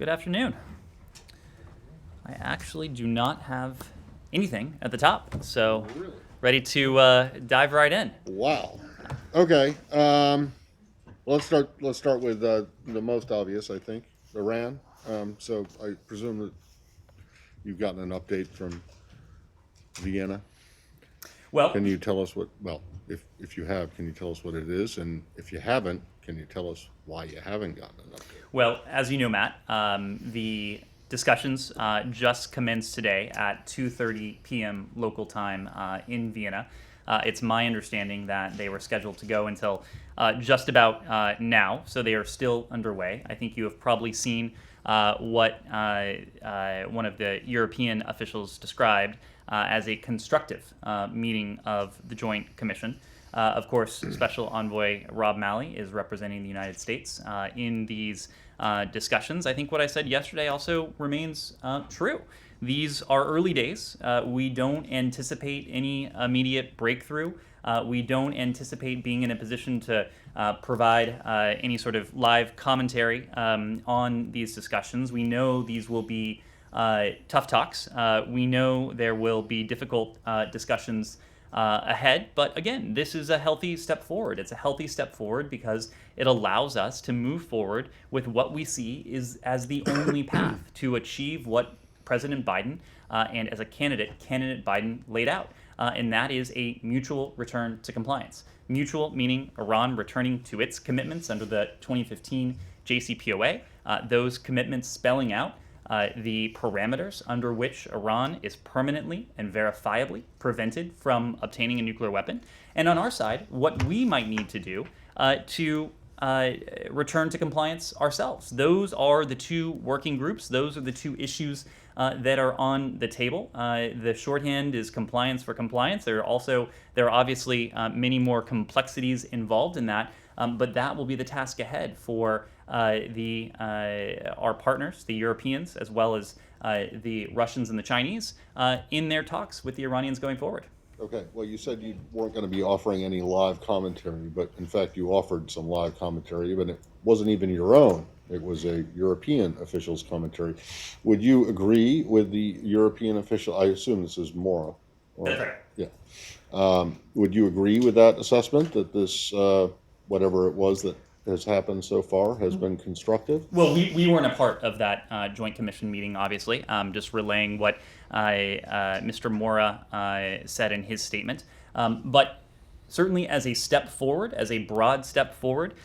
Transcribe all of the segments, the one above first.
Good afternoon. I actually do not have anything at the top, so Really? ready to dive right in. Wow. Okay. Let's start with the most obvious, I think, Iran. So I presume that you've gotten an update from Vienna. Well, Can you tell us what? Well, if you have, can you tell us what it is? And if you haven't, can you tell us why you haven't gotten an update? well, as you know, Matt, the discussions just commenced today at 2:30 p.m. local time in Vienna. It's my understanding that they were scheduled to go until just about now, so they are still underway. I think you have probably seen what one of the European officials described as a constructive meeting of the Joint Commission. Of course, Special Envoy Rob Malley is representing the United States in these discussions. I think what I said yesterday also remains true. These are early days. We don't anticipate any immediate breakthrough. We don't anticipate being in a position to provide any sort of live commentary on these discussions. We know these will be tough talks. We know there will be difficult discussions ahead. But again, this is a healthy step forward. It's a healthy step forward because it allows us to move forward with what we see is as the only path to achieve what President Biden and as a candidate Biden laid out. And that is a mutual return to compliance. Mutual meaning Iran returning to its commitments under the 2015 JCPOA, those commitments spelling out the parameters under which Iran is permanently and verifiably prevented from obtaining a nuclear weapon. And on our side, what we might need to do to return to compliance ourselves. Those are the two working groups. Those are the two issues that are on the table. The shorthand is compliance for compliance. There are obviously many more complexities involved in that, but that will be the task ahead for our partners, the Europeans, as well as the Russians and the Chinese, in their talks with the Iranians going forward. Okay. Well, you said you weren't going to be offering any live commentary, but in fact, you offered some live commentary, but it wasn't even your own. It was a European official's commentary. Would you agree with the European official? I assume this is Mora. That's right. Yeah. Would you agree with that assessment that this, whatever it was that has happened so far, has been constructive? Well, we weren't a part of that Joint Commission meeting, obviously. Just relaying what Mr. Mora said in his statement. But certainly as a step forward, as a broad step forward,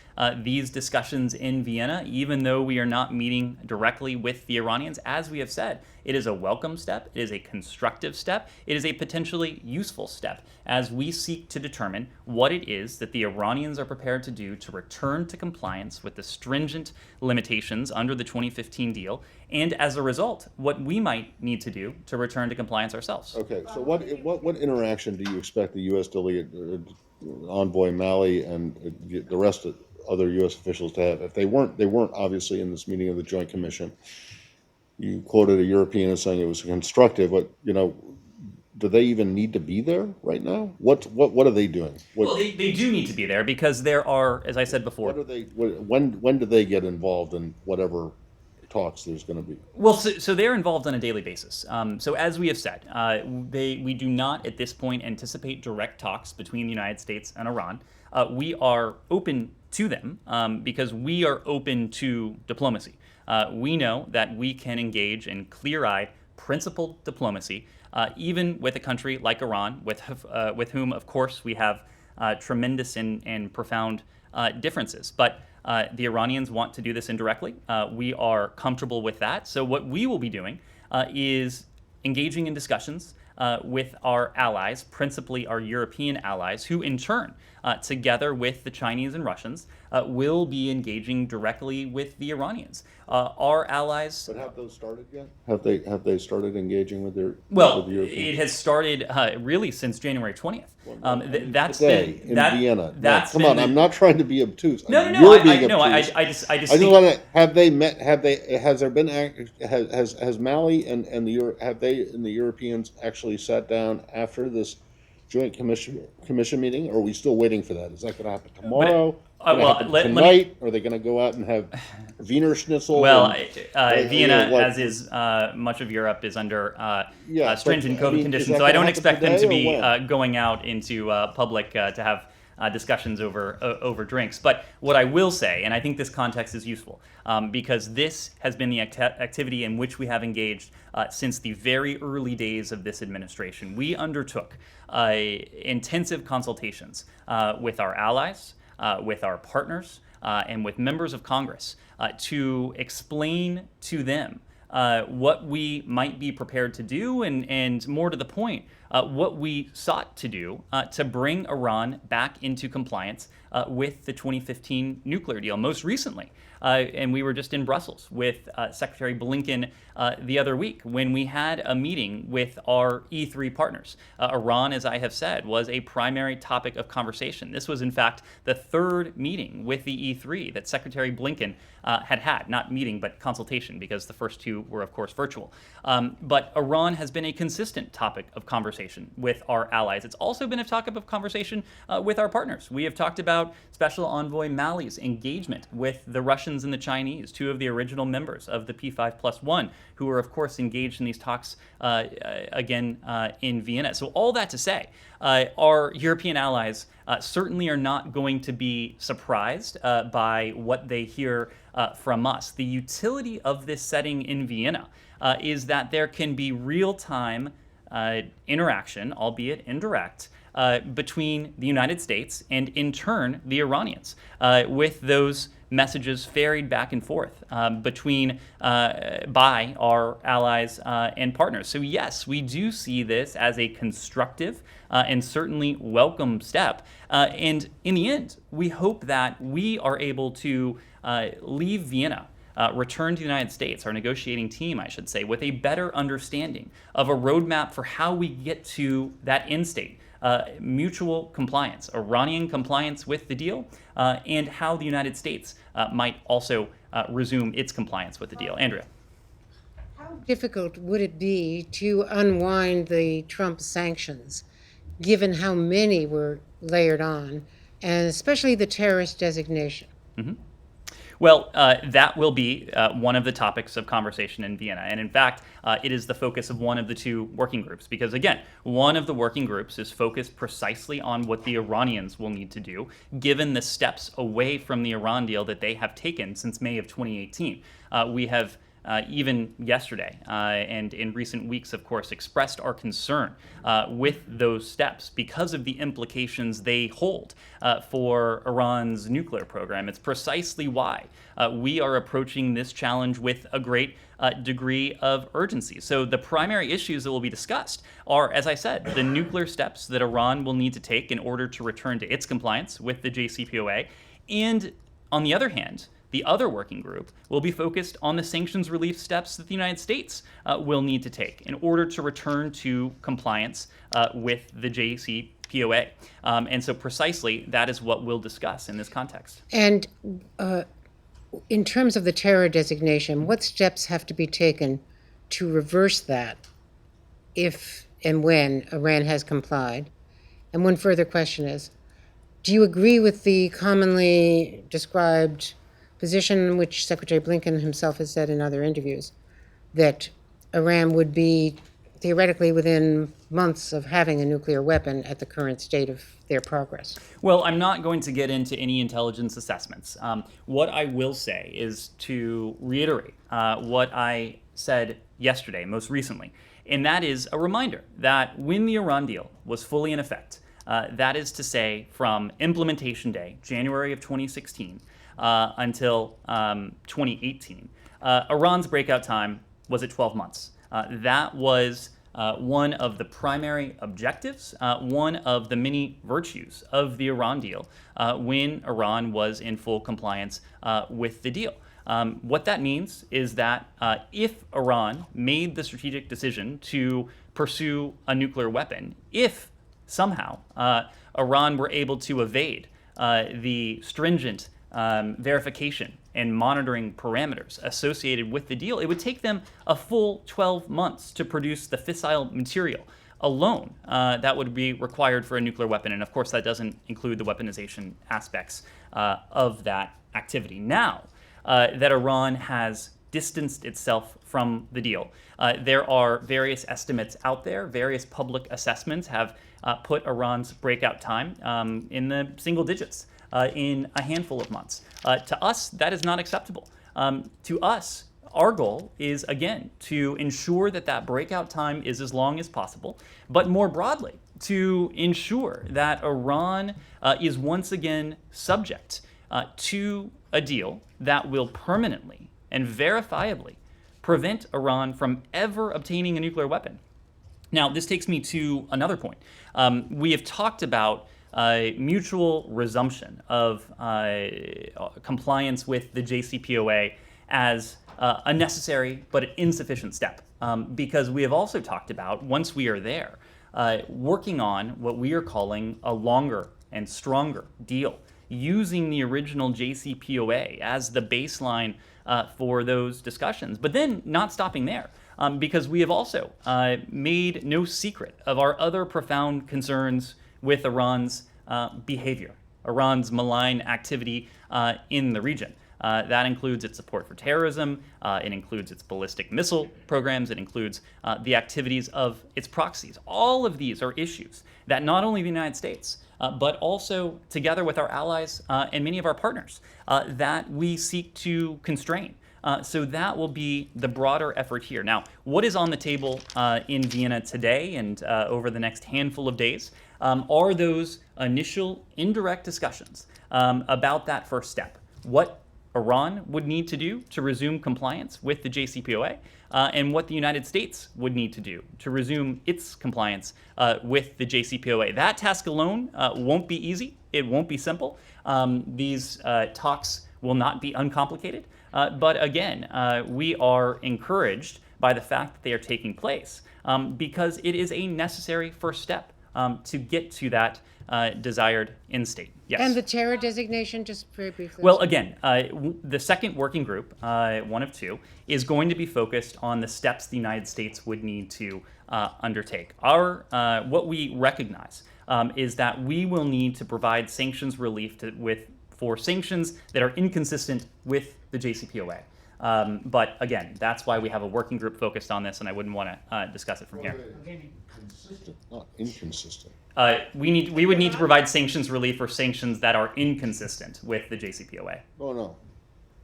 these discussions in Vienna, even though we are not meeting directly with the Iranians, as we have said, it is a welcome step, it is a constructive step, it is a potentially useful step as we seek to determine what it is that the Iranians are prepared to do to return to compliance with the stringent limitations under the 2015 deal, and as a result, what we might need to do to return to compliance ourselves. Okay, so what interaction do you expect the U.S. delegate, Envoy Malley, and the rest of other U.S. officials to have? If they weren't obviously in this meeting of the Joint Commission. You quoted a European as saying it was constructive, but do they even need to be there right now? What are they doing? Well, they do need to be there because there are, as I said before. When do they get involved in whatever talks there's going to be? Well, so they're involved on a daily basis. So as we have said, we do not at this point anticipate direct talks between the United States and Iran. We are open to them because we are open to diplomacy. We know that we can engage in clear-eyed, principled diplomacy, even with a country like Iran, with whom, of course, we have tremendous and profound differences. But the Iranians want to do this indirectly. We are comfortable with that. So what we will be doing is engaging in discussions with our allies, principally our European allies, who in turn, together with the Chinese and Russians, will be engaging directly with the Iranians. Our allies. But have those started yet? Have they started engaging with their? Well, with the Europeans? it has started really since January 20th. That's today been in that, Vienna. That's Come been on, the, I'm not trying to be obtuse. No. You're being obtuse. I just I just think, want to. Have they met? Have they? Has there been? Has Mali and the have they and the Europeans actually sat down after this joint commission meeting? Or are we still waiting for that? Is that going to happen tomorrow? going to well, happen let me. tonight? Are they going to go out and have Wiener Schnitzel? Well, and, Vienna, what? as is much of Europe, is under Yeah, stringent but, I COVID mean, is conditions. that So I gonna don't happen expect them to today be or when? going out into public to have discussions over drinks. But what I will say, and I think this context is useful, because this has been the activity in which we have engaged since the very early days of this administration. We undertook intensive consultations with our allies, with our partners, and with members of Congress to explain to them what we might be prepared to do, and more to the point, what we sought to do to bring Iran back into compliance with the 2015 nuclear deal. Most recently, and we were just in Brussels with Secretary Blinken the other week when we had a meeting with our E3 partners. Iran, as I have said, was a primary topic of conversation. This was, in fact, the third meeting with the E3 that Secretary Blinken had. Not meeting, but consultation, because the first two were, of course, virtual. But Iran has been a consistent topic of conversation with our allies. It's also been a topic of conversation with our partners. We have talked about Special Envoy Malley's engagement with the Russians and the Chinese, two of the original members of the P5+1, who are, of course, engaged in these talks again in Vienna. So all that to say, our European allies certainly are not going to be surprised by what they hear from us. The utility of this setting in Vienna is that there can be real-time interaction, albeit indirect, between the United States and, in turn, the Iranians, with those messages ferried back and forth between by our allies and partners. So yes, we do see this as a constructive and certainly welcome step. And in the end, we hope that we are able to leave Vienna, return to the United States, our negotiating team, I should say, with a better understanding of a roadmap for how we get to that end state. Mutual compliance, Iranian compliance with the deal, and how the United States might also resume its compliance with the deal. Andrea. How difficult would it be to unwind the Trump sanctions, given how many were layered on, and especially the terrorist designation? Well, that will be one of the topics of conversation in Vienna. And in fact, it is the focus of one of the two working groups. Because again, one of the working groups is focused precisely on what the Iranians will need to do, given the steps away from the Iran deal that they have taken since May of 2018. We have even yesterday and in recent weeks, of course, expressed our concern with those steps because of the implications they hold for Iran's nuclear program. It's precisely why we are approaching this challenge with a great degree of urgency. So the primary issues that will be discussed are, as I said, the nuclear steps that Iran will need to take in order to return to its compliance with the JCPOA, and on the other hand, the other working group will be focused on the sanctions relief steps that the United States will need to take in order to return to compliance with the JCPOA. And so precisely that is what we'll discuss in this context. And in terms of the terror designation, what steps have to be taken to reverse that if and when Iran has complied? And one further question is, do you agree with the commonly described position, which Secretary Blinken himself has said in other interviews, that Iran would be theoretically within months of having a nuclear weapon at the current state of their progress? Well, I'm not going to get into any intelligence assessments. What I will say is to reiterate what I said yesterday, most recently, and that is a reminder that when the Iran deal was fully in effect, that is to say from implementation day, January of 2016, until 2018. Iran's breakout time was at 12 months. That was one of the primary objectives, one of the many virtues of the Iran deal when Iran was in full compliance with the deal. What that means is that if Iran made the strategic decision to pursue a nuclear weapon, if somehow Iran were able to evade the stringent verification and monitoring parameters associated with the deal, it would take them a full 12 months to produce the fissile material alone that would be required for a nuclear weapon. And of course, that doesn't include the weaponization aspects of that activity. Now that Iran has distanced itself from the deal, there are various estimates out there. Various public assessments have put Iran's breakout time in the single digits in a handful of months. To us, that is not acceptable. To us, our goal is, again, to ensure that that breakout time is as long as possible, but more broadly, to ensure that Iran is once again subject to a deal that will permanently and verifiably prevent Iran from ever obtaining a nuclear weapon. Now, this takes me to another point. We have talked about mutual resumption of compliance with the JCPOA as a necessary but insufficient step, because we have also talked about, once we are there, working on what we are calling a longer and stronger deal, using the original JCPOA as the baseline for those discussions, but then not stopping there, because we have also made no secret of our other profound concerns with Iran's behavior, Iran's malign activity in the region. That includes its support for terrorism, it includes its ballistic missile programs, it includes the activities of its proxies. All of these are issues that not only the United States, but also together with our allies and many of our partners, that we seek to constrain. So that will be the broader effort here. Now, what is on the table in Vienna today and over the next handful of days are those initial indirect discussions about that first step. What Iran would need to do to resume compliance with the JCPOA, and what the United States would need to do to resume its compliance with the JCPOA. That task alone won't be easy. It won't be simple. These talks will not be uncomplicated. But again, we are encouraged by the fact that they are taking place because it is a necessary first step to get to that desired end state. Yes. And the terror designation, just very briefly. Well, again, the second working group, one of two, is going to be focused on the steps the United States would need to undertake. What we recognize is that we will need to provide sanctions relief for sanctions that are inconsistent with the JCPOA. But again, that's why we have a working group focused on this, and I wouldn't want to discuss it from here. Consistent, not inconsistent. We would need to provide sanctions relief for sanctions that are inconsistent with the JCPOA. Oh, no.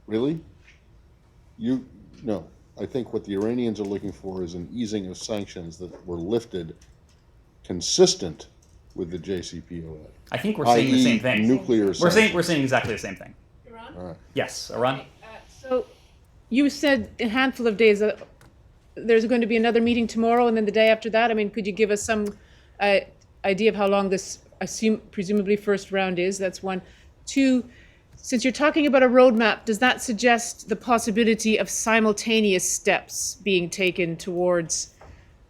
Really? No. I think what the Iranians are looking for is an easing of sanctions that were lifted consistent with the JCPOA. I think we're saying the same thing. Nuclear We're saying exactly the same thing. Iran? All right. Yes, Iran. So you said a handful of days, there's going to be another meeting tomorrow and then the day after that. I mean, could you give us some idea of how long this presumably first round is? That's one. Two, since you're talking about a roadmap, does that suggest the possibility of simultaneous steps being taken towards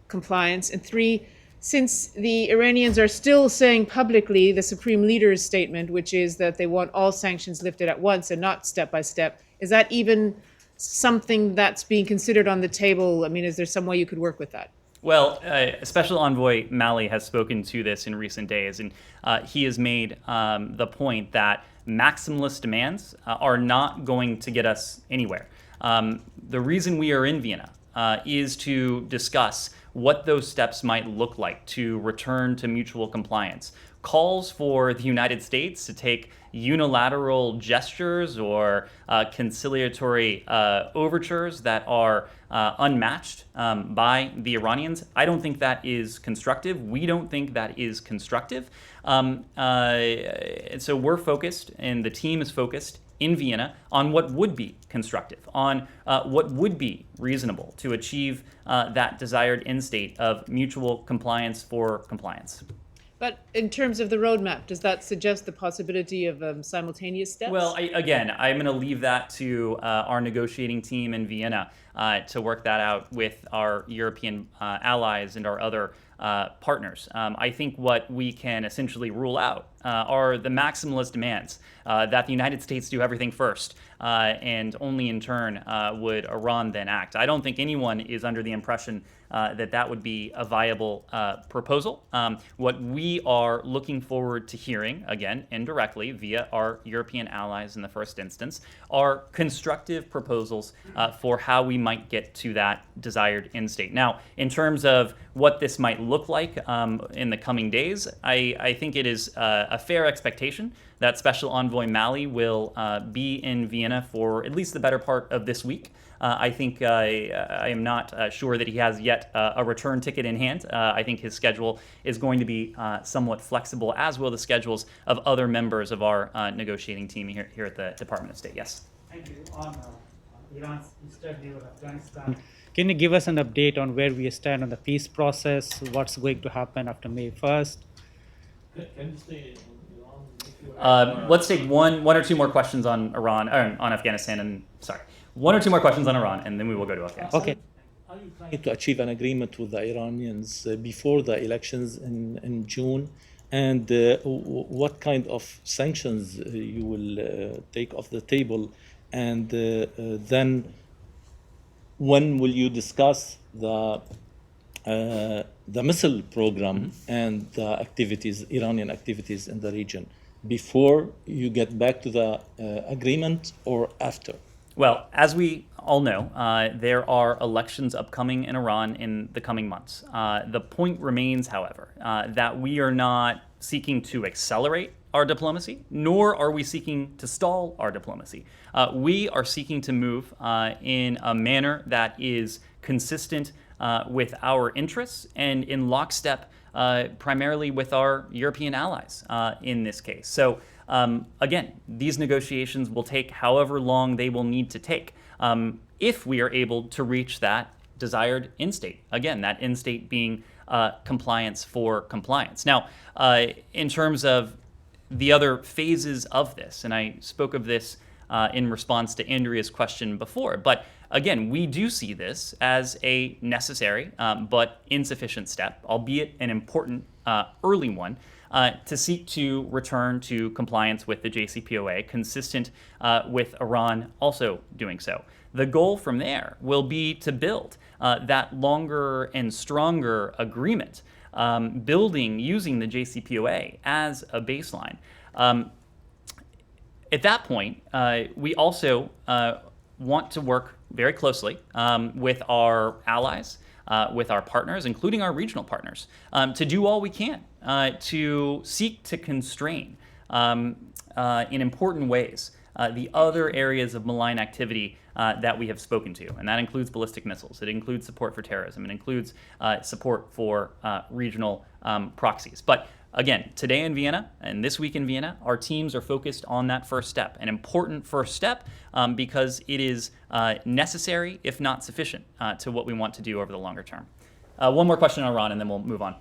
compliance? And three, since the Iranians are still saying publicly the Supreme Leader's statement, which is that they want all sanctions lifted at once and not step by step, is that even something that's being considered on the table? I mean, is there some way you could work with that? Well, Special Envoy Malley has spoken to this in recent days, and he has made the point that maximalist demands are not going to get us anywhere. The reason we are in Vienna is to discuss what those steps might look like to return to mutual compliance. Calls for the United States to take unilateral gestures or conciliatory overtures that are unmatched by the Iranians. I don't think that is constructive. We don't think that is constructive. And so we're focused, and the team is focused in Vienna on what would be constructive, on what would be reasonable to achieve that desired end state of mutual compliance for compliance. But in terms of the roadmap, does that suggest the possibility of simultaneous steps? Well, I'm going to leave that to our negotiating team in Vienna to work that out with our European allies and our other partners. I think what we can essentially rule out are the maximalist demands that the United States do everything first, and only in turn would Iran then act. I don't think anyone is under the impression that that would be a viable proposal. What we are looking forward to hearing, again, indirectly via our European allies in the first instance, are constructive proposals for how we might get to that desired end state. Now, in terms of what this might look like in the coming days, I think it is a fair expectation that Special Envoy Malley will be in Vienna for at least the better part of this week. I think I am not sure that he has yet a return ticket in hand. I think his schedule is going to be somewhat flexible, as will the schedules of other members of our negotiating team here at the Department of State. Yes. Thank you. On Iran's eastern neighbor, Afghanistan, can you give us an update on where we stand on the peace process? What's going to happen after May 1st? Can you stay on Iran? Let's take one or two more questions on Iran, on Afghanistan, and sorry, one or two more questions on Iran, and then we will go to Afghanistan. Okay. Are you trying to achieve an agreement with the Iranians before the elections in June? And what kind of sanctions you will take off the table? And then when will you discuss the missile program and the activities, Iranian activities in the region, before you get back to the agreement or after? Well, as we all know, there are elections upcoming in Iran in the coming months. The point remains, however, that we are not seeking to accelerate our diplomacy, nor are we seeking to stall our diplomacy. We are seeking to move in a manner that is consistent with our interests and in lockstep primarily with our European allies in this case. So again, these negotiations will take however long they will need to take if we are able to reach that desired end state. Again, that end state being compliance for compliance. Now, in terms of the other phases of this, and I spoke of this in response to Andrea's question before, but again, we do see this as a necessary but insufficient step, albeit an important early one, to seek to return to compliance with the JCPOA, consistent with Iran also doing so. The goal from there will be to build that longer and stronger agreement, using the JCPOA as a baseline. At that point, we also want to work very closely with our allies, with our partners, including our regional partners, to do all we can to seek to constrain in important ways the other areas of malign activity that we have spoken to. And that includes ballistic missiles. It includes support for terrorism. It includes support for regional proxies. But again, today in Vienna and this week in Vienna, our teams are focused on that first step, an important first step because it is necessary, if not sufficient, to what we want to do over the longer term. One more question on Iran, and then we'll move on.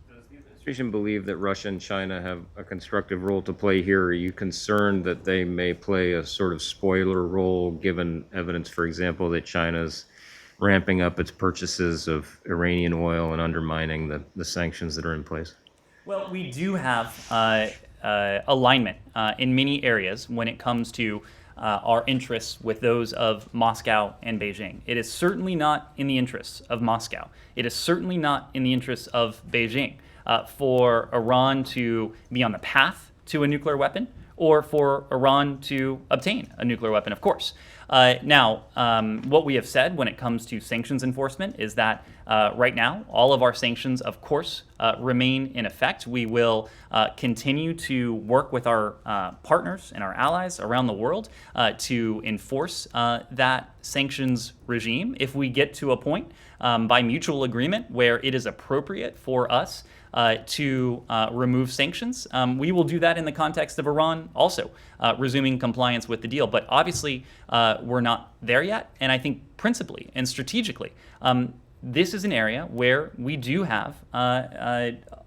Does the administration believe that Russia and China have a constructive role to play here? Are you concerned that they may play a sort of spoiler role, given evidence, for example, that China's ramping up its purchases of Iranian oil and undermining the sanctions that are in place? Well, we do have alignment in many areas when it comes to our interests with those of Moscow and Beijing. It is certainly not in the interests of Moscow. It is certainly not in the interests of Beijing for Iran to be on the path to a nuclear weapon or for Iran to obtain a nuclear weapon, of course. Now, what we have said when it comes to sanctions enforcement is that right now, all of our sanctions, of course, remain in effect. We will continue to work with our partners and our allies around the world to enforce that sanctions regime. If we get to a point by mutual agreement where it is appropriate for us to remove sanctions, we will do that in the context of Iran also resuming compliance with the deal. But obviously, we're not there yet. And I think principally and strategically, this is an area where we do have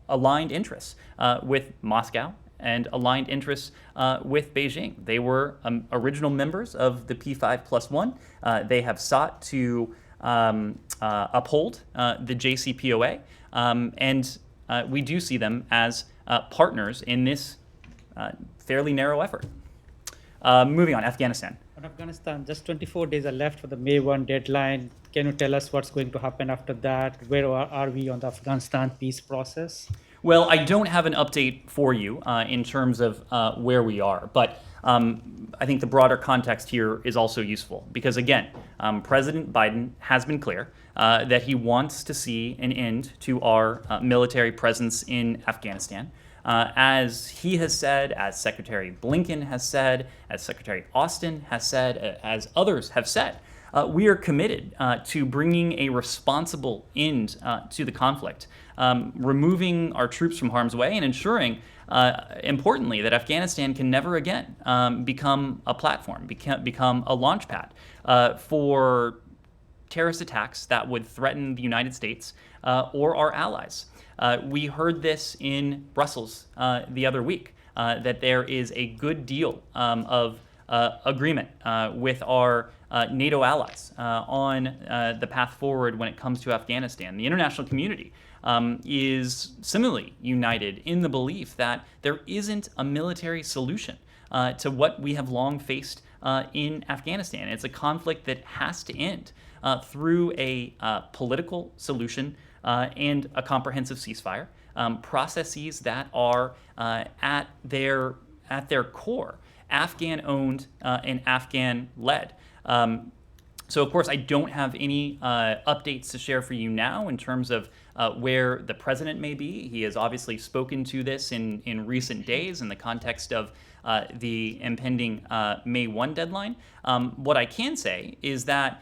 aligned interests with Moscow and aligned interests with Beijing. They were original members of the P5+1. They have sought to uphold the JCPOA, and we do see them as partners in this fairly narrow effort. Moving on, Afghanistan. On Afghanistan, just 24 days are left for the May 1 deadline. Can you tell us what's going to happen after that? Where are we on the Afghanistan peace process? Well, I don't have an update for you in terms of where we are, but I think the broader context here is also useful because, again, President Biden has been clear that he wants to see an end to our military presence in Afghanistan. As he has said, as Secretary Blinken has said, as Secretary Austin has said, as others have said, we are committed to bringing a responsible end to the conflict, removing our troops from harm's way and ensuring, importantly, that Afghanistan can never again become a platform, become a launch pad for terrorist attacks that would threaten the United States or our allies. We heard this in Brussels the other week, that there is a good deal of agreement with our NATO allies on the path forward when it comes to Afghanistan. The international community is similarly united in the belief that there isn't a military solution to what we have long faced in Afghanistan. It's a conflict that has to end through a political solution and a comprehensive ceasefire, processes that are at their core Afghan-owned and Afghan-led. So, of course, I don't have any updates to share for you now in terms of where the president may be. He has obviously spoken to this in recent days in the context of the impending May 1 deadline. What I can say is that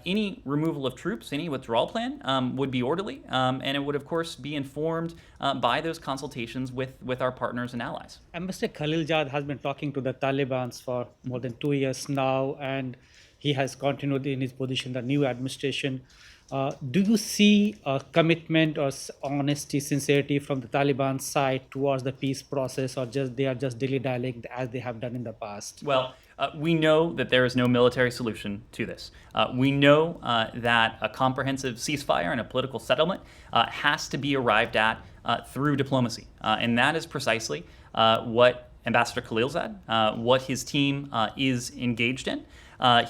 any removal of troops, any withdrawal plan would be orderly, and it would, of course, be informed by those consultations with our partners and allies. Ambassador Khalilzad has been talking to the Taliban for more than 2 years now, and he has continued in his position, the new administration. Do you see a commitment or honesty, sincerity from the Taliban side towards the peace process, or they are just dilly-dallying as they have done in the past? Well, we know that there is no military solution to this. We know that a comprehensive ceasefire and a political settlement has to be arrived at through diplomacy. And that is precisely what Ambassador Khalilzad, what his team is engaged in.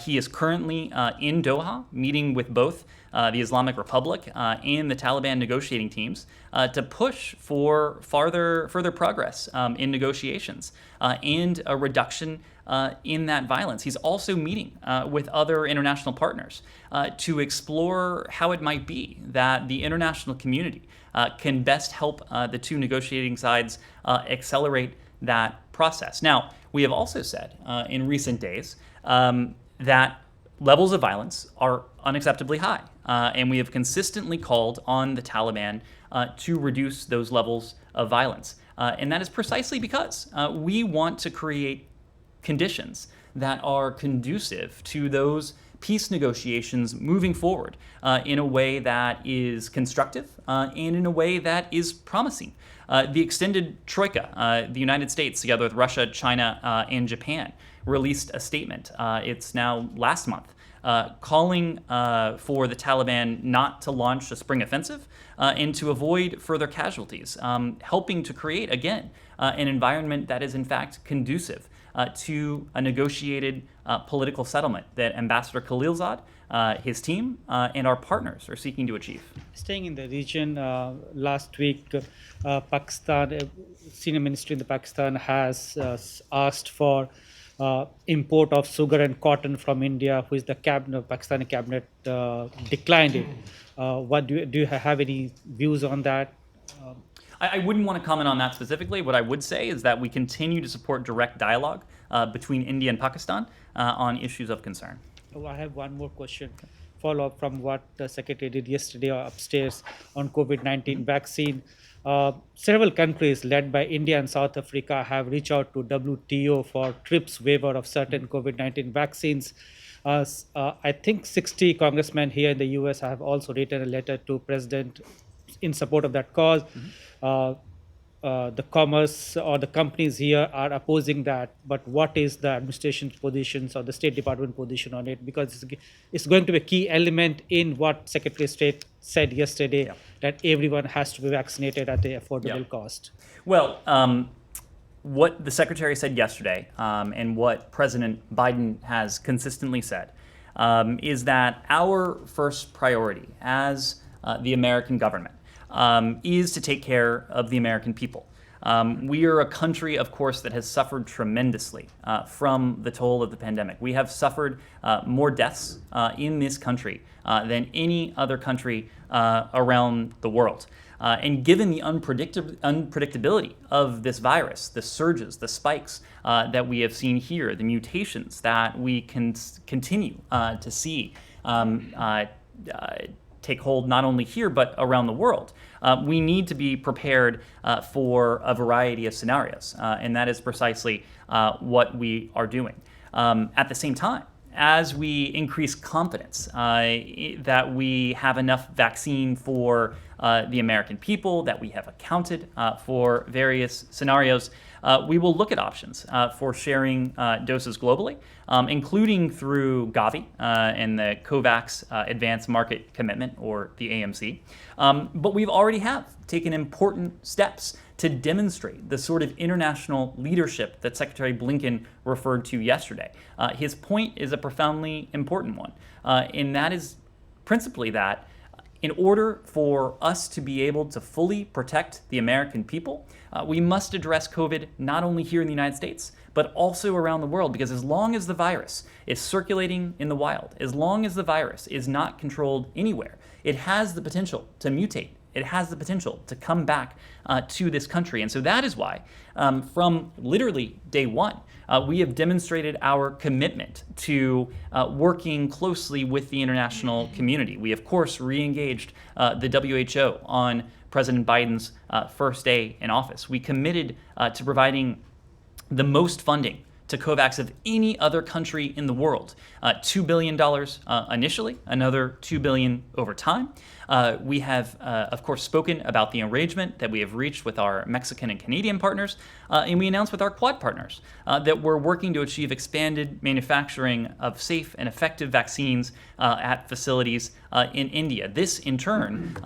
He is currently in Doha, meeting with both the Islamic Republic and the Taliban negotiating teams to push for further progress in negotiations and a reduction in that violence. He's also meeting with other international partners to explore how it might be that the international community can best help the two negotiating sides accelerate that process. Now, we have also said in recent days that levels of violence are unacceptably high, and we have consistently called on the Taliban to reduce those levels of violence. And that is precisely because we want to create conditions that are conducive to those peace negotiations moving forward in a way that is constructive and in a way that is promising. The extended troika, the United States, together with Russia, China, and Japan, released a statement. It's now last month, calling for the Taliban not to launch a spring offensive and to avoid further casualties, helping to create, again, an environment that is in fact conducive to a negotiated political settlement that Ambassador Khalilzad, his team, and our partners are seeking to achieve. Staying in the region, last week, Pakistan, senior ministry in the Pakistan has asked for import of sugar and cotton from India, which the Pakistani cabinet declined it. What do you have any views on that? I wouldn't want to comment on that specifically. What I would say is that we continue to support direct dialogue between India and Pakistan on issues of concern. Oh, I have one more question, follow up from what the Secretary did yesterday upstairs on COVID-19 vaccine. Several countries led by India and South Africa have reached out to WTO for TRIPS waiver of certain COVID-19 vaccines. I think 60 congressmen here in the US have also written a letter to President in support of that cause. the commerce or the companies here are opposing that, but what is the administration's positions or the State Department position on it? Because it's going to be a key element in what Secretary of State said yesterday, that everyone has to be vaccinated at an affordable cost. Well, what the Secretary said yesterday and what President Biden has consistently said is that our first priority as the American government is to take care of the American people. We are a country, of course, that has suffered tremendously from the toll of the pandemic. We have suffered more deaths in this country than any other country around the world. And given the unpredictability of this virus, the surges, the spikes that we have seen here, the mutations that we can continue to see take hold not only here but around the world, we need to be prepared for a variety of scenarios, and that is precisely what we are doing. At the same time, as we increase confidence that we have enough vaccine for the American people, that we have accounted for various scenarios, we will look at options for sharing doses globally, including through Gavi and the COVAX Advanced Market Commitment, or the AMC. But we've already have taken important steps to demonstrate the sort of international leadership that Secretary Blinken referred to yesterday. His point is a profoundly important one, and that is principally that in order for us to be able to fully protect the American people, we must address COVID not only here in the United States, but also around the world, because as long as the virus is circulating in the wild, as long as the virus is not controlled anywhere, it has the potential to mutate. It has the potential to come back to this country. And so that is why, from literally day one, we have demonstrated our commitment to working closely with the international community. We, of course, re-engaged the WHO on President Biden's first day in office. We committed to providing the most funding to COVAX of any other country in the world. $2 billion initially, another $2 billion over time. We have, of course, spoken about the arrangement that we have reached with our Mexican and Canadian partners, and we announced with our Quad partners that we're working to achieve expanded manufacturing of safe and effective vaccines at facilities in India. This, in turn,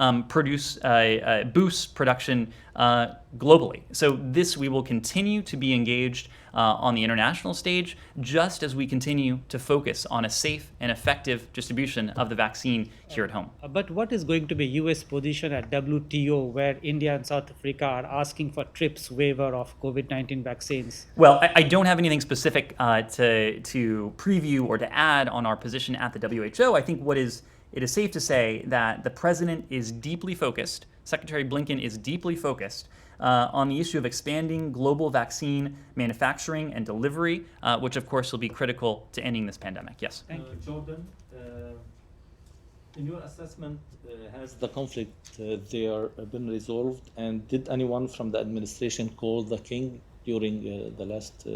boosts production globally. So this, we will continue to be engaged on the international stage, just as we continue to focus on a safe and effective distribution of the vaccine here at home. But what is going to be U.S. position at WTO, where India and South Africa are asking for TRIPS waiver of COVID-19 vaccines? Well, I don't have anything specific to preview or to add on our position at the WHO. I think it is safe to say that the president is deeply focused, Secretary Blinken is deeply focused on the issue of expanding global vaccine manufacturing and delivery, which of course will be critical to ending this pandemic. Yes. Thank you. Jordan, in your assessment, has the conflict there been resolved? And did anyone from the administration call the king during the last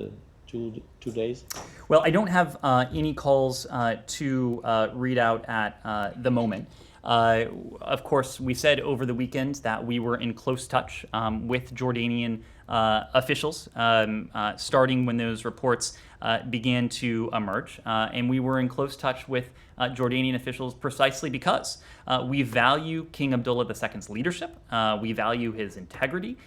2 days? Well, I don't have any calls to read out at the moment. Of course, we said over the weekend that we were in close touch with Jordanian officials, starting when those reports began to emerge. And we were in close touch with Jordanian officials precisely because we value King Abdullah II's leadership, we value his integrity,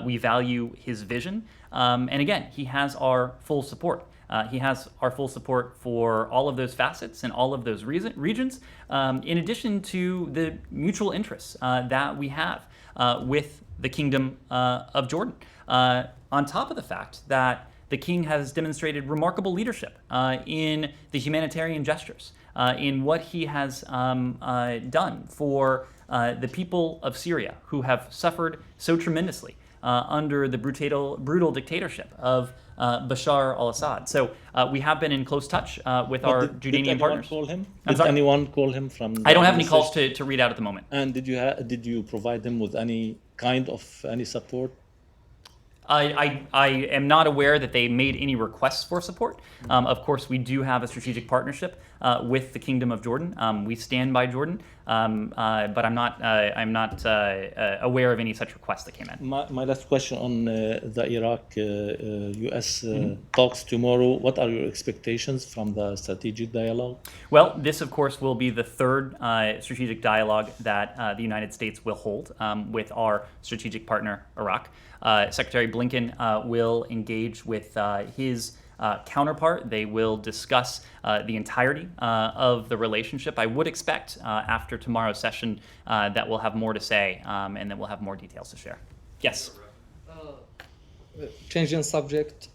we value his vision, and again, he has our full support. He has our full support for all of those facets and all of those regions, in addition to the mutual interests that we have with the Kingdom of Jordan. On top of the fact that the king has demonstrated remarkable leadership in the humanitarian gestures, in what he has done for the people of Syria who have suffered so tremendously under the brutal dictatorship of Bashar al-Assad. So we have been in close touch with our Jordanian partners. Call him? I'm Did sorry? anyone call him from the I don't have any administration? calls to read out at the moment. And did you provide him with any kind of any support? I am not aware that they made any requests for support. Of course, we do have a strategic partnership with the Kingdom of Jordan. We stand by Jordan, but I'm not aware of any such requests that came in. My last question on the Iraq-US talks tomorrow. What are your expectations from the strategic dialogue? Well, this, of course, will be the third strategic dialogue that the United States will hold with our strategic partner, Iraq. Secretary Blinken will engage with his counterpart. They will discuss the entirety of the relationship. I would expect after tomorrow's session that we'll have more to say and that we'll have more details to share. Yes. Changing subject,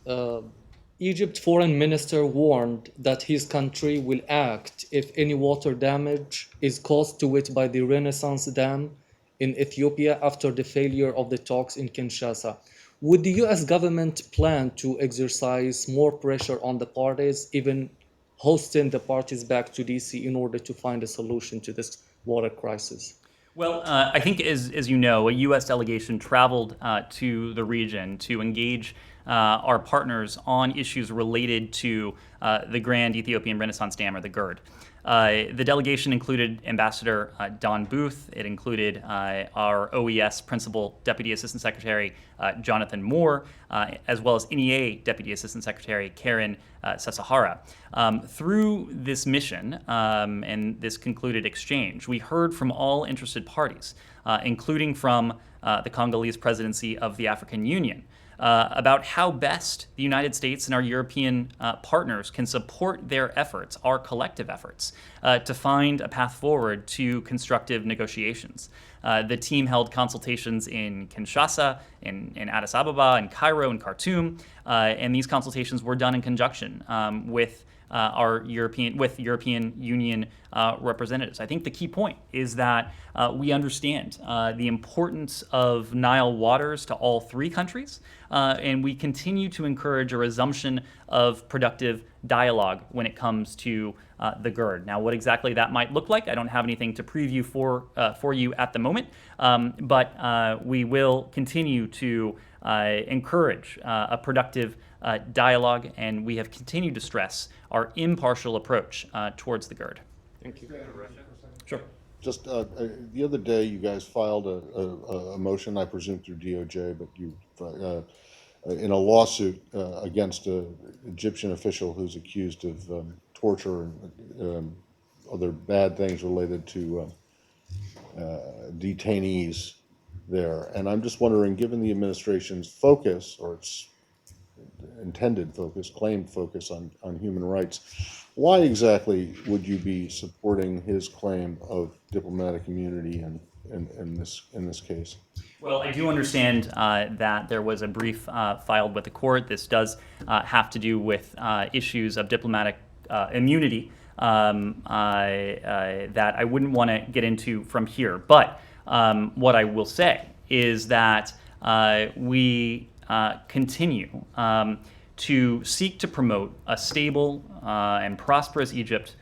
Egypt foreign minister warned that his country will act if any water damage is caused to it by the Renaissance Dam in Ethiopia after the failure of the talks in Kinshasa. Would the US government plan to exercise more pressure on the parties, even hosting the parties back to DC in order to find a solution to this water crisis? Well, I think, as you know, a U.S. delegation traveled to the region to engage our partners on issues related to the Grand Ethiopian Renaissance Dam, or the GERD. The delegation included Ambassador Don Booth. It included our OES Principal Deputy Assistant Secretary Jonathan Moore, as well as NEA Deputy Assistant Secretary Karen Sasahara. Through this mission and this concluded exchange, we heard from all interested parties, including from the Congolese presidency of the African Union, about how best the United States and our European partners can support their efforts, our collective efforts, to find a path forward to constructive negotiations. The team held consultations in Kinshasa, in Addis Ababa, in Cairo, and Khartoum, and these consultations were done in conjunction with European Union representatives. I think the key point is that we understand the importance of Nile waters to all three countries, and we continue to encourage a resumption of productive dialogue when it comes to the GERD. Now, what exactly that might look like, I don't have anything to preview for you at the moment, but we will continue to encourage a productive dialogue, and we have continued to stress our impartial approach towards the GERD. Thank you. Sure. Just the other day, you guys filed a motion, I presume through DOJ, but you in a lawsuit against an Egyptian official who's accused of torture and other bad things related to detainees there. And I'm just wondering, given the administration's focus, or its intended focus, claimed focus on human rights, why exactly would you be supporting his claim of diplomatic immunity in this case? Well, I do understand that there was a brief filed with the court. This does have to do with issues of diplomatic immunity that I wouldn't want to get into from here. But what I will say is that we continue to seek to promote a stable and prosperous Egypt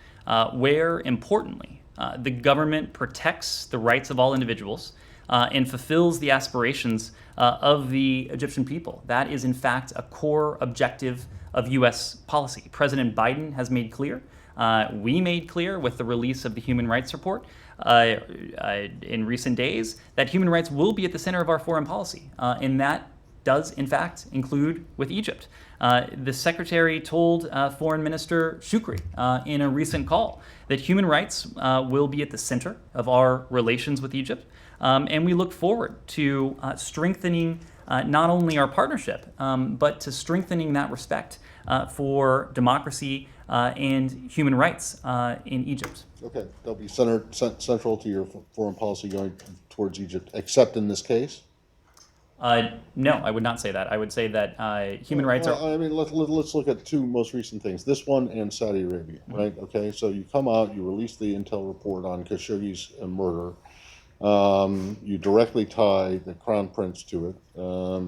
where, importantly, the government protects the rights of all individuals and fulfills the aspirations of the Egyptian people. That is, in fact, a core objective of U.S. policy. President Biden has made clear, we made clear with the release of the Human Rights Report in recent days, that human rights will be at the center of our foreign policy, and that does, in fact, include with Egypt. The Secretary told Foreign Minister Shukri in a recent call that human rights will be at the center of our relations with Egypt, and we look forward to strengthening not only our partnership, but to strengthening that respect for democracy and human rights in Egypt. Okay, they'll be central to your foreign policy going towards Egypt, except in this case? No, I would not say that. I would say that human rights are... I mean, let's look at two most recent things, this one and Saudi Arabia, right? Okay, so you come out, you release the intel report on Khashoggi's murder. You directly tie the crown prince to it,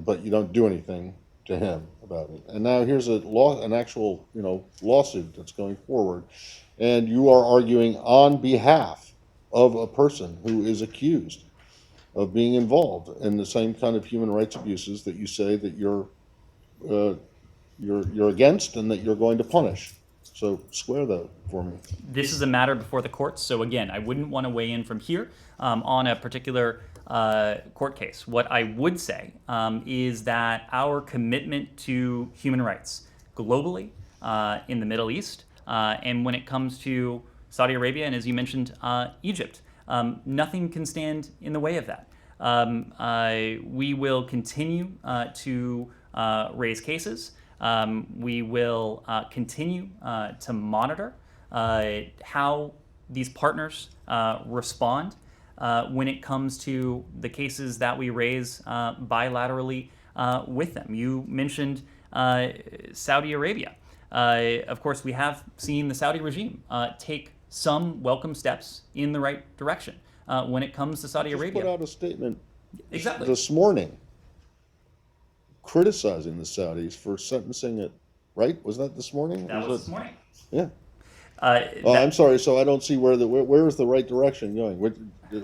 but you don't do anything to him about it. And now here's an actual lawsuit that's going forward, and you are arguing on behalf of a person who is accused of being involved in the same kind of human rights abuses that you say that you're against and that you're going to punish. So square that for me. This is a matter before the courts. So again, I wouldn't want to weigh in from here on a particular court case. What I would say is that our commitment to human rights globally in the Middle East, and when it comes to Saudi Arabia, and as you mentioned, Egypt, nothing can stand in the way of that. We will continue to raise cases. We will continue to monitor how these partners respond when it comes to the cases that we raise bilaterally with them. You mentioned Saudi Arabia. Of course, we have seen the Saudi regime take some welcome steps in the right direction when it comes to Saudi Just Arabia. put out a statement Exactly. this morning criticizing the Saudis for sentencing it, right? Was that this morning? That was this morning. Yeah. That- I'm sorry. So I don't see where is the right direction going?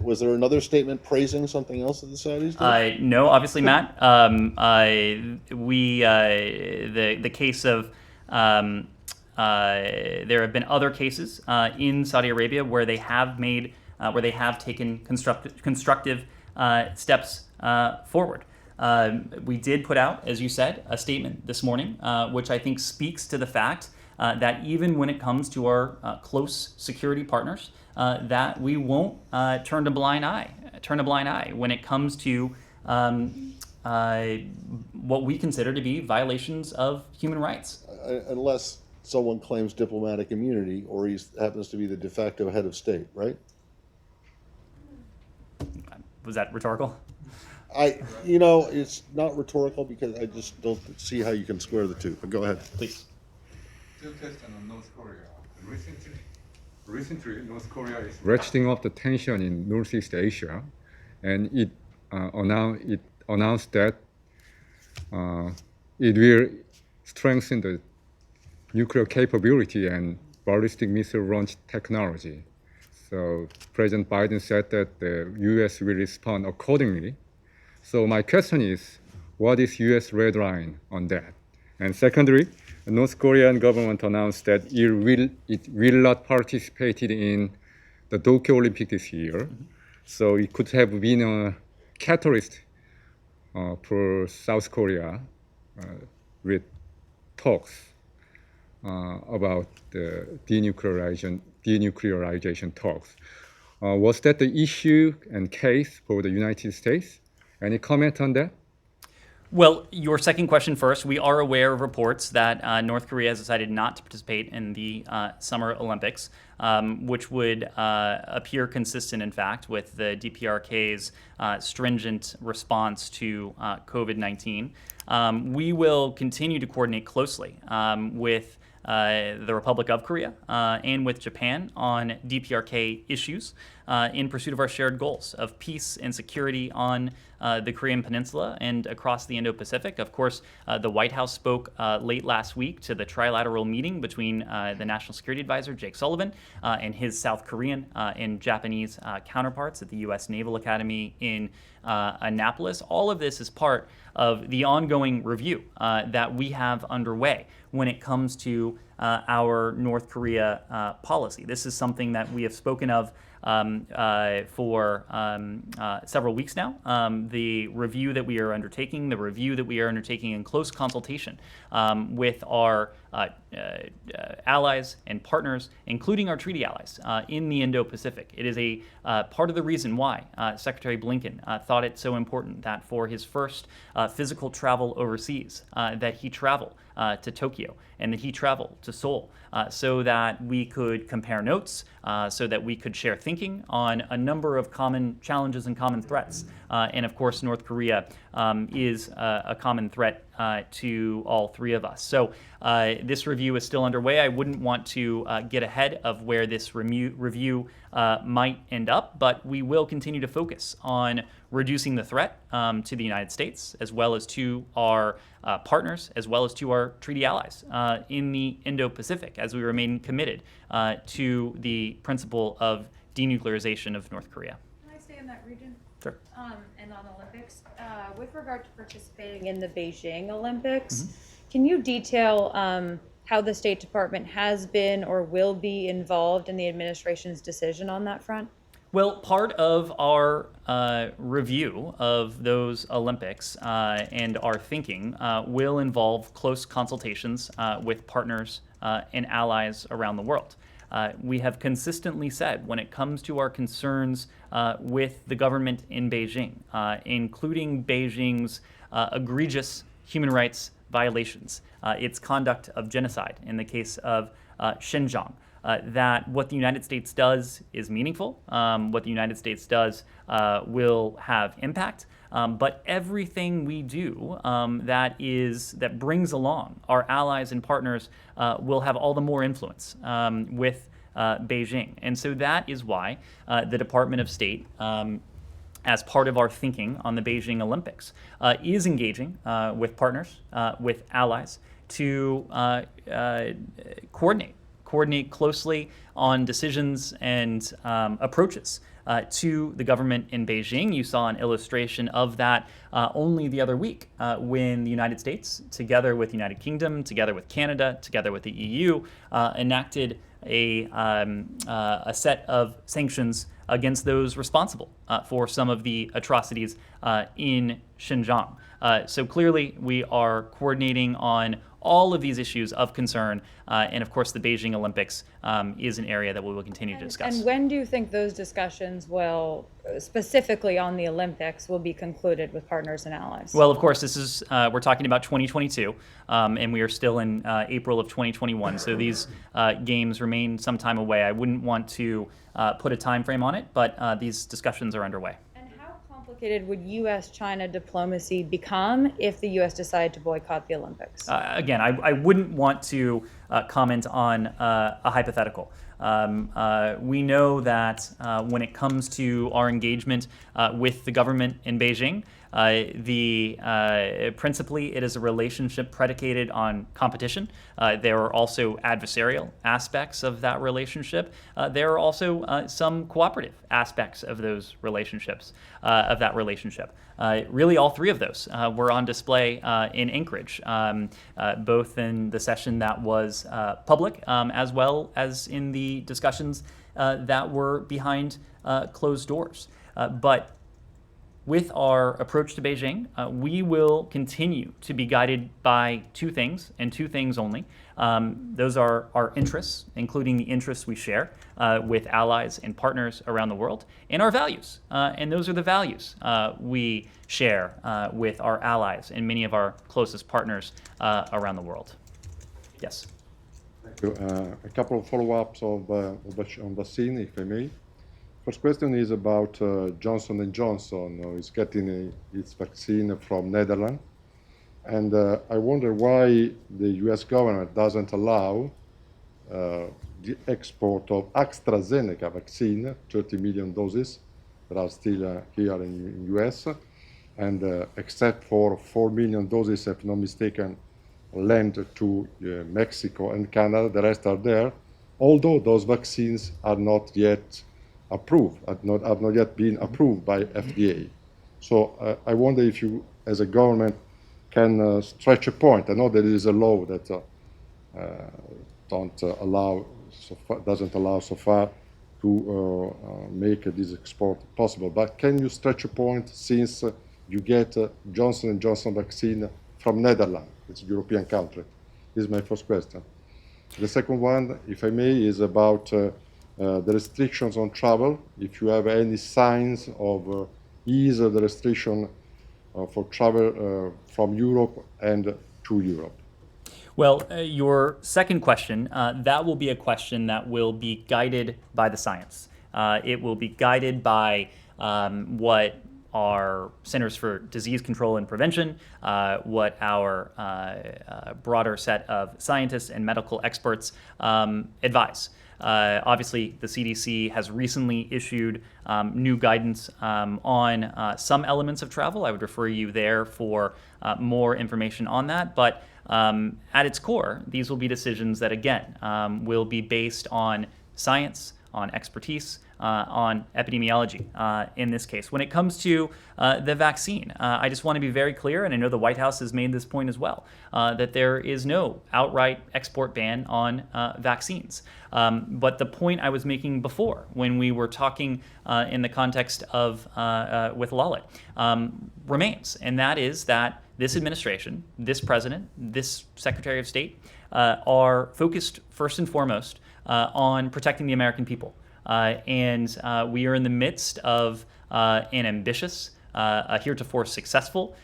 Was there another statement praising something else that the Saudis did? No, obviously, Matt. The case of there have been other cases in Saudi Arabia where they have taken constructive steps forward. We did put out, as you said, a statement this morning, which I think speaks to the fact that even when it comes to our close security partners, that we won't turn a blind eye when it comes to what we consider to be violations of human rights. Unless someone claims diplomatic immunity or he happens to be the de facto head of state, right? Was that rhetorical? It's not rhetorical because I just don't see how you can square the two. But go ahead. Please. Two questions on North Korea. Recently, North Korea is ratcheting up the tension in Northeast Asia, and it announced that it will strengthen the nuclear capability and ballistic missile launch technology. So President Biden said that the U.S. will respond accordingly. So my question is, what is U.S. red line on that? And secondly, the North Korean government announced that it will not participate in the Tokyo Olympic this year. So it could have been a catalyst for South Korea with talks about the denuclearization talks. Was that the issue and case for the United States? Any comment on that? Well, your second question first. We are aware of reports that North Korea has decided not to participate in the Summer Olympics, which would appear consistent, in fact, with the DPRK's stringent response to COVID-19. We will continue to coordinate closely with the Republic of Korea and with Japan on DPRK issues in pursuit of our shared goals of peace and security on the Korean Peninsula and across the Indo-Pacific. Of course, the White House spoke late last week to the trilateral meeting between the National Security Advisor, Jake Sullivan, and his South Korean and Japanese counterparts at the U.S. Naval Academy in Annapolis. All of this is part of the ongoing review that we have underway when it comes to our North Korea policy. This is something that we have spoken of for several weeks now. The review that we are undertaking, in close consultation with our allies and partners, including our treaty allies in the Indo-Pacific. It is a part of the reason why Secretary Blinken thought it so important that for his first physical travel overseas, that he travel to Tokyo and that he travel to Seoul so that we could compare notes, so that we could share thinking on a number of common challenges and common threats. And of course, North Korea is a common threat to all three of us. So this review is still underway. I wouldn't want to get ahead of where this review might end up, but we will continue to focus on reducing the threat to the United States, as well as to our partners, as well as to our treaty allies in the Indo-Pacific, as we remain committed to the principle of denuclearization of North Korea. Can I stay in that region? Sure. And on Olympics, with regard to participating in the Beijing Olympics, can you detail how the State Department has been or will be involved in the administration's decision on that front? Well, part of our review of those Olympics and our thinking will involve close consultations with partners and allies around the world. We have consistently said when it comes to our concerns with the government in Beijing, including Beijing's egregious human rights violations, its conduct of genocide in the case of Xinjiang, that what the United States does is meaningful, what the United States does will have impact, but everything we do that brings along our allies and partners will have all the more influence with Beijing. And so that is why the Department of State, as part of our thinking on the Beijing Olympics, is engaging with partners, with allies, to coordinate closely on decisions and approaches to the government in Beijing. You saw an illustration of that only the other week when the United States, together with the United Kingdom, together with Canada, together with the EU, enacted a set of sanctions against those responsible for some of the atrocities in Xinjiang. So clearly we are coordinating on all of these issues of concern, and of course the Beijing Olympics is an area that we will continue to discuss. And when do you think those discussions will, specifically on the Olympics, will be concluded with partners and allies? Well, of course, this is we're talking about 2022, and we are still in April of 2021. So these games remain some time away. I wouldn't want to put a time frame on it, but these discussions are underway. And how complicated would U.S.-China diplomacy become if the U.S. decided to boycott the Olympics? Again, I wouldn't want to comment on a hypothetical. We know that when it comes to our engagement with the government in Beijing, principally it is a relationship predicated on competition. There are also adversarial aspects of that relationship. There are also some cooperative aspects of those relationships, really all three of those were on display in Anchorage, both in the session that was public as well as in the discussions that were behind closed doors. But with our approach to Beijing, we will continue to be guided by two things, and two things only. Those are our interests, including the interests we share with allies and partners around the world, and our values. And those are the values we share with our allies and many of our closest partners around the world. Yes? Thank you. A couple of follow-ups on vaccine, if I may. First question is about Johnson & Johnson. Is getting its vaccine from Netherlands. And I wonder why the US government doesn't allow the export of AstraZeneca vaccine, 30 million doses that are still here in US. And except for 4 million doses, if not mistaken, lent to Mexico and Canada, the rest are there. Although those vaccines are not yet approved, have not yet been approved by FDA. So I wonder if you, as a government, can stretch a point. I know there is a law that doesn't allow so far to make this export possible. But can you stretch a point since you get Johnson & Johnson vaccine from Netherlands? It's a European country. This is my first question. The second one, if I may, is about the restrictions on travel. If you have any signs of ease of the restriction for travel from Europe and to Europe. Well, your second question, that will be a question that will be guided by the science. It will be guided by what our Centers for Disease Control and Prevention, what our broader set of scientists and medical experts advise. Obviously, the CDC has recently issued new guidance on some elements of travel. I would refer you there for more information on that. But at its core, these will be decisions that, again, will be based on science, on expertise, on epidemiology in this case. When it comes to the vaccine, I just want to be very clear, and I know the White House has made this point as well, that there is no outright export ban on vaccines. But the point I was making before, when we were talking in the context of with Lalit, remains, and that is that this administration, this president, this Secretary of State are focused first and foremost on protecting the American people. And we are in the midst of an ambitious, a heretofore successful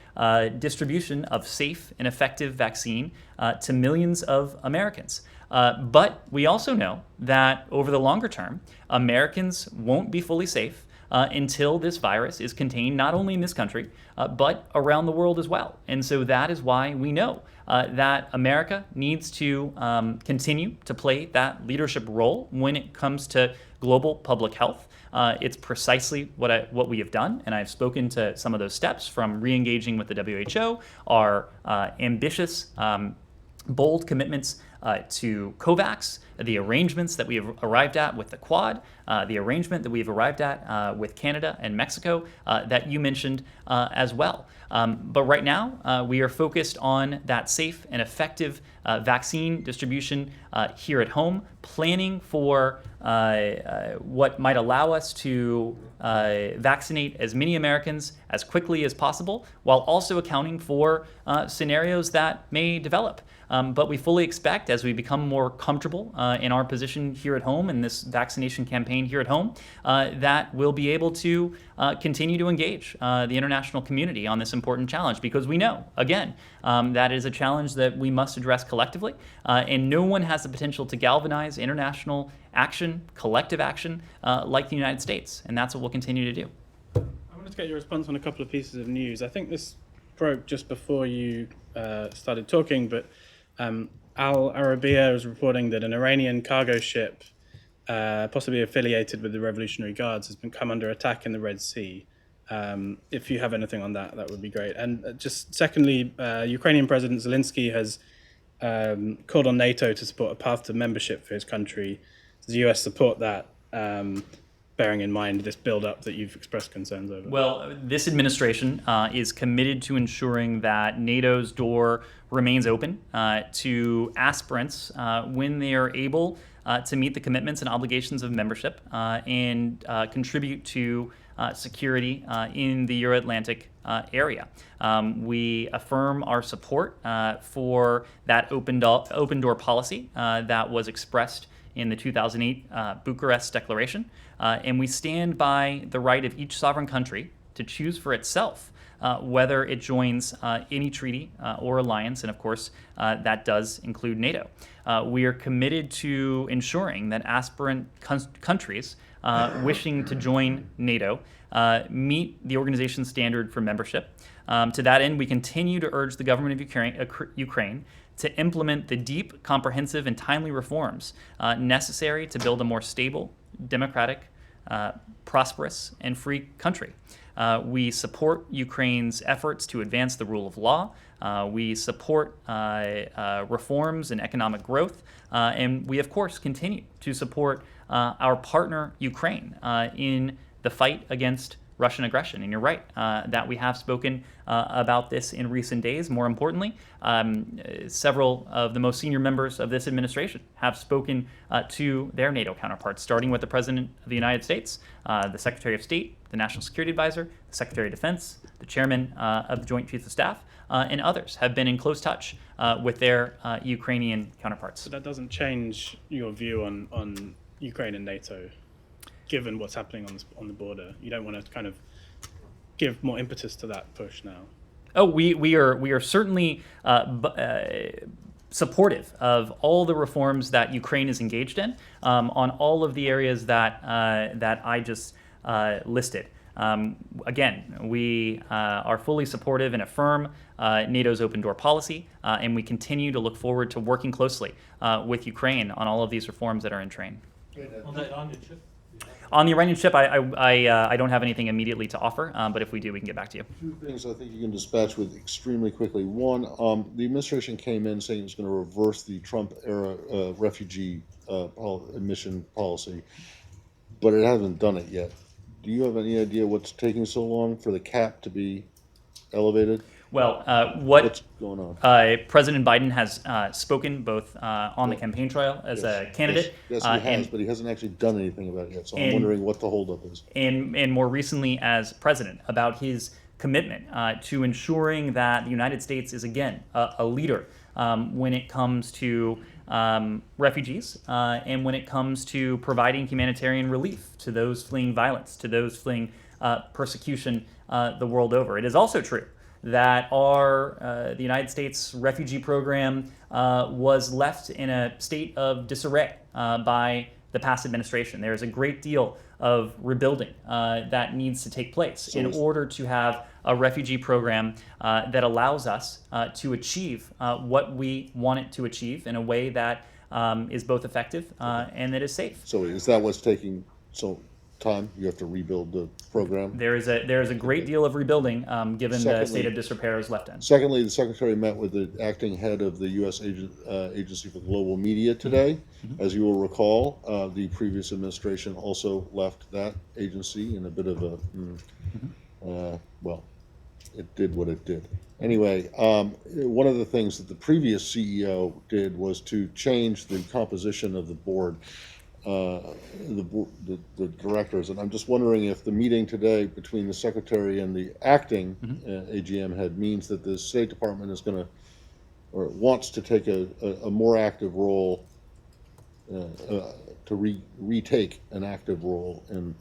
distribution of safe and effective vaccine to millions of Americans. But we also know that over the longer term, Americans won't be fully safe until this virus is contained not only in this country, but around the world as well. And so that is why we know that America needs to continue to play that leadership role when it comes to global public health. It's precisely what we have done, and I've spoken to some of those steps, from re-engaging with the WHO, our ambitious, bold commitments to COVAX, the arrangements that we have arrived at with the Quad, the arrangement that we've arrived at with Canada and Mexico that you mentioned as well. But right now, we are focused on that safe and effective vaccine distribution here at home, planning for what might allow us to vaccinate as many Americans as quickly as possible, while also accounting for scenarios that may develop. But we fully expect, as we become more comfortable in our position here at home, in this vaccination campaign here at home, that we'll be able to continue to engage the international community on this important challenge, because we know, again, that is a challenge that we must address collectively, and no one has the potential to galvanize international action, collective action, like the United States, and that's what we'll continue to do. I wanted to get your response on a couple of pieces of news. I think this broke just before you started talking, but Al Arabiya is reporting that an Iranian cargo ship, possibly affiliated with the Revolutionary Guards, has been come under attack in the Red Sea. If you have anything on that, that would be great. And just secondly, Ukrainian President Zelensky has called on NATO to support a path to membership for his country. Does the US support that, bearing in mind this build-up that you've expressed concerns over? Well, this administration is committed to ensuring that NATO's door remains open to aspirants when they are able to meet the commitments and obligations of membership and contribute to security in the Euro-Atlantic area. We affirm our support for that open door policy that was expressed in the 2008 Bucharest Declaration, and we stand by the right of each sovereign country to choose for itself whether it joins any treaty or alliance, and of course that does include NATO. We are committed to ensuring that aspirant countries wishing to join NATO meet the organization's standard for membership. To that end, we continue to urge the government of Ukraine to implement the deep, comprehensive, and timely reforms necessary to build a more stable, democratic, prosperous, and free country. We support Ukraine's efforts to advance the rule of law. We support reforms and economic growth. And we, of course, continue to support our partner, Ukraine, in the fight against Russian aggression. And you're right that we have spoken about this in recent days. More importantly, several of the most senior members of this administration have spoken to their NATO counterparts, starting with the President of the United States, the Secretary of State, the National Security Advisor, the Secretary of Defense, the Chairman of the Joint Chiefs of Staff, and others have been in close touch with their Ukrainian counterparts. But that doesn't change your view on Ukraine and NATO, given what's happening on the border. You don't want to kind of give more impetus to that push now. Oh, we are certainly supportive of all the reforms that Ukraine is engaged in on all of the areas that I just listed. Again, we are fully supportive and affirm NATO's open door policy, and we continue to look forward to working closely with Ukraine on all of these reforms that are in train. On the Iranian ship? On the Iranian ship, I don't have anything immediately to offer, but if we do, we can get back to you. Two things I think you can dispatch with extremely quickly. One, the administration came in saying it was going to reverse the Trump-era refugee admission policy. but it hasn't done it yet. Do you have any idea what's taking so long for the cap to be elevated? Well, What's going on? President Biden has spoken both on the campaign trail as a candidate, Yes, he has, and, but he hasn't actually done anything about it yet. So I'm and- wondering what the holdup is. and more recently as president, about his commitment to ensuring that the United States is again a leader when it comes to refugees and when it comes to providing humanitarian relief to those fleeing violence, to those fleeing persecution the world over. It is also true that the United States refugee program was left in a state of disarray by the past administration. There is a great deal of rebuilding that needs to take place in order to have a refugee program that allows us to achieve what we want it to achieve in a way that is both effective and that is safe. So is that what's taking so time? You have to rebuild the program? There is a great deal of rebuilding given the Secondly- state of disrepair is left in. Secondly, the secretary met with the acting head of the U.S. Agency for Global Media today. As you will recall, the previous administration also left that agency in a bit of a, well, it did what it did. Anyway, one of the things that the previous CEO did was to change the composition of the board, the directors. And I'm just wondering if the meeting today between the secretary and the acting AGM head means that the State Department is going to, or wants to take a more active role, to retake an active role in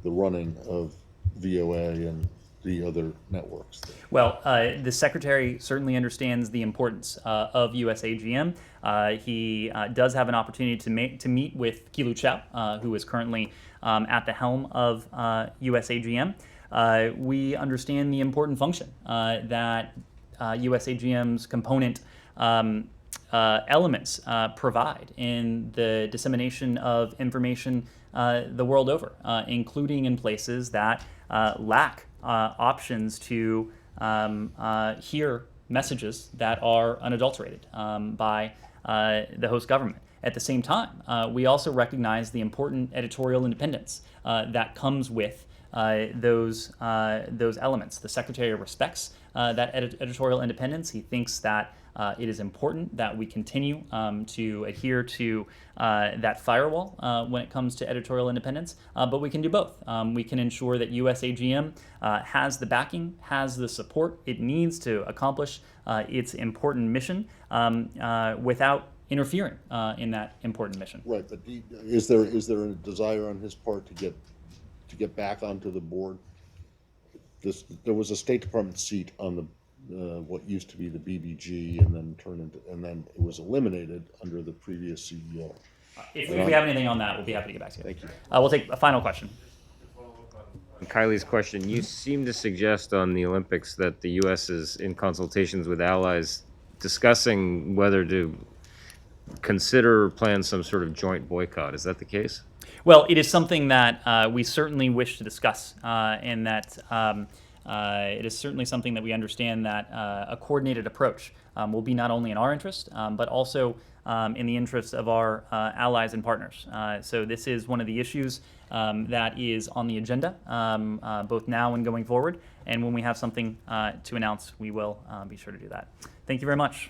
the running of VOA and the other networks. Well, the secretary certainly understands the importance of USAGM. He does have an opportunity to meet with Kilu Chao, who is currently at the helm of USAGM. We understand the important function that USAGM's component elements provide in the dissemination of information the world over, including in places that lack options to hear messages that are unadulterated by the host government. At the same time, we also recognize the important editorial independence that comes with those elements. The Secretary respects that editorial independence. He thinks that it is important that we continue to adhere to that firewall when it comes to editorial independence, but we can do both. We can ensure that USAGM has the backing, has the support it needs to accomplish its important mission without interfering in that important mission. Right, but is there a desire on his part to get back onto the board? There was a State Department seat on the what used to be the BBG, and then it was eliminated under the previous CEO. If we have anything on that, we'll be happy to get back to you. Thank you. We'll take a final question. Kylie's question, you seem to suggest on the Olympics that the U.S. is in consultations with allies discussing whether to consider or plan some sort of joint boycott. Is that the case? Well, it is something that we certainly wish to discuss, and that it is certainly something that we understand that a coordinated approach will be not only in our interest, but also in the interest of our allies and partners. So this is one of the issues that is on the agenda, both now and going forward. And when we have something to announce, we will be sure to do that. Thank you very much.